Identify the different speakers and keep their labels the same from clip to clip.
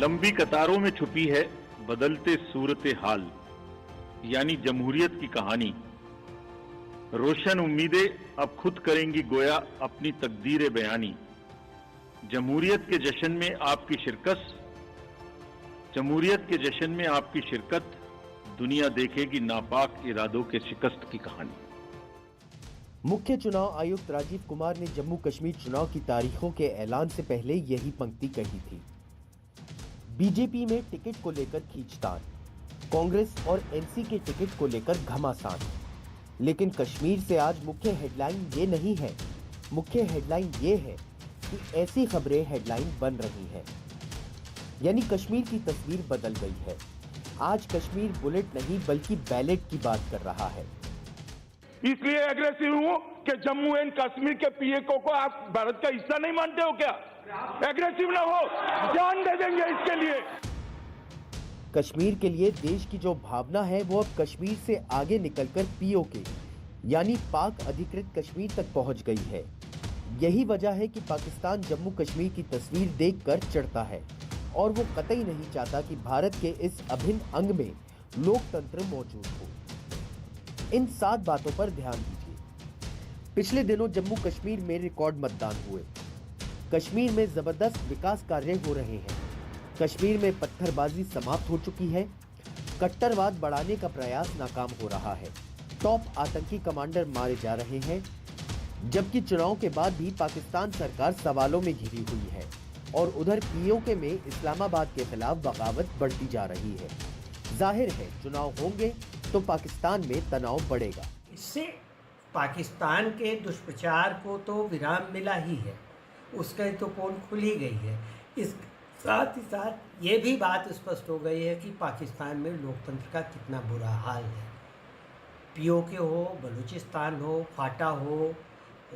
Speaker 1: लंबी कतारों में छुपी है बदलते सूरत हाल, यानी जमहूरियत की कहानी। रोशन उम्मीदें अब खुद करेंगी गोया अपनी तकदीर बयानी। जमहूरियत के जश्न में आपकी शिरकत, जमहूरियत के जश्न में आपकी शिरकत, दुनिया देखेगी नापाक इरादों के शिकस्त की कहानी।
Speaker 2: मुख्य चुनाव आयुक्त राजीव कुमार ने जम्मू कश्मीर चुनाव की तारीखों के ऐलान से पहले यही पंक्ति कही थी। बीजेपी में टिकट को लेकर खींचतान, कांग्रेस और एनसी के टिकट को लेकर घमासान। लेकिन कश्मीर से आज मुख्य हेडलाइन ये नहीं है। मुख्य हेडलाइन ये है कि ऐसी खबरें हेडलाइन बन रही हैं, यानी कश्मीर की तस्वीर बदल गई है। आज कश्मीर बुलेट नहीं बल्कि बैलेट की बात कर रहा है।
Speaker 3: इसलिए एग्रेसिव हूं कि जम्मू एंड कश्मीर के पीएको को आप भारत का हिस्सा नहीं मानते हो क्या? एग्रेसिव ना हो, जान दे देंगे इसके लिए।
Speaker 2: कश्मीर के लिए देश की जो भावना है वो अब कश्मीर से आगे निकलकर पीओके यानी पाक अधिकृत कश्मीर तक पहुंच गई है। यही वजह है कि पाकिस्तान जम्मू कश्मीर की तस्वीर देखकर चिढ़ता है और वो कतई नहीं चाहता कि भारत के इस अभिन्न अंग में लोकतंत्र मौजूद हो। इन 7 बातों पर ध्यान दीजिए। पिछले दिनों जम्मू कश्मीर में रिकॉर्ड मतदान हुए। कश्मीर में जबरदस्त विकास कार्य हो रहे हैं। कश्मीर में पत्थरबाजी समाप्त हो चुकी है। कट्टरवाद बढ़ाने का प्रयास नाकाम हो रहा है। टॉप आतंकी कमांडर मारे जा रहे हैं। जबकि चुनाव के बाद भी पाकिस्तान सरकार सवालों में घिरी हुई है और उधर पीओके में इस्लामाबाद के खिलाफ बगावत बढ़ती जा रही है। जाहिर है चुनाव होंगे तो पाकिस्तान में तनाव बढ़ेगा।
Speaker 4: इससे पाकिस्तान के दुष्प्रचार को तो विराम मिला ही है, उसका तो पोल खुल ही गई है। इस साथ ही साथ ये भी बात स्पष्ट हो गई है कि पाकिस्तान में लोकतंत्र का कितना बुरा हाल है। पीओके हो, बलूचिस्तान हो, फाटा हो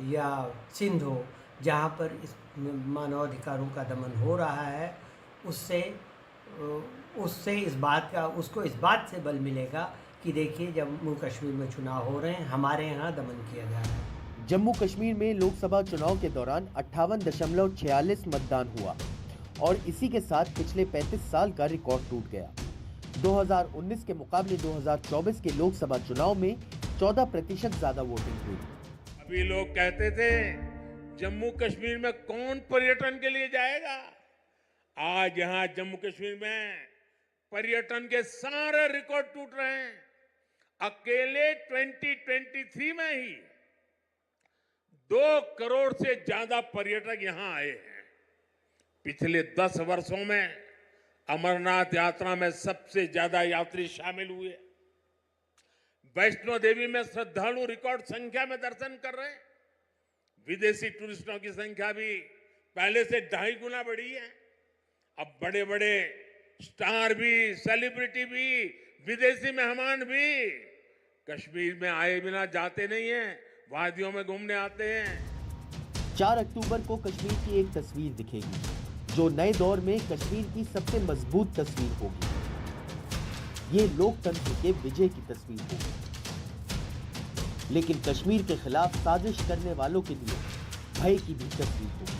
Speaker 4: या सिंध हो, जहाँ पर इस मानवाधिकारों का दमन हो रहा है, उससे उसको इस बात से बल मिलेगा कि देखिए जम्मू कश्मीर में चुनाव हो रहे हैं, हमारे यहाँ दमन किया जा रहा है।
Speaker 2: जम्मू कश्मीर में लोकसभा चुनाव के दौरान 58.46 मतदान हुआ और इसी के साथ पिछले 35 साल का रिकॉर्ड टूट गया। 2019 के मुकाबले 2024 के लोकसभा चुनाव में 14% ज्यादा वोटिंग हुई।
Speaker 5: अभी लोग कहते थे जम्मू कश्मीर में कौन पर्यटन के लिए जाएगा। आज यहाँ जम्मू कश्मीर में पर्यटन के सारे रिकॉर्ड टूट रहे हैं। अकेले 2023 में ही 2 करोड़ से ज्यादा पर्यटक यहां आए हैं। पिछले 10 वर्षों में अमरनाथ यात्रा में सबसे ज्यादा यात्री शामिल हुए। वैष्णो देवी में श्रद्धालु रिकॉर्ड संख्या में दर्शन कर रहे हैं। विदेशी टूरिस्टों की संख्या भी पहले से 2.5 गुना बढ़ी है। अब बड़े बड़े स्टार भी, सेलिब्रिटी भी, विदेशी मेहमान भी कश्मीर में आए बिना जाते नहीं हैं, वादियों में घूमने आते हैं।
Speaker 2: 4 अक्टूबर को कश्मीर की एक तस्वीर दिखेगी जो नए दौर में कश्मीर की सबसे मजबूत तस्वीर होगी। ये लोकतंत्र के विजय की तस्वीर होगी। लेकिन कश्मीर के खिलाफ साजिश करने वालों के लिए भय की भी तस्वीर होगी।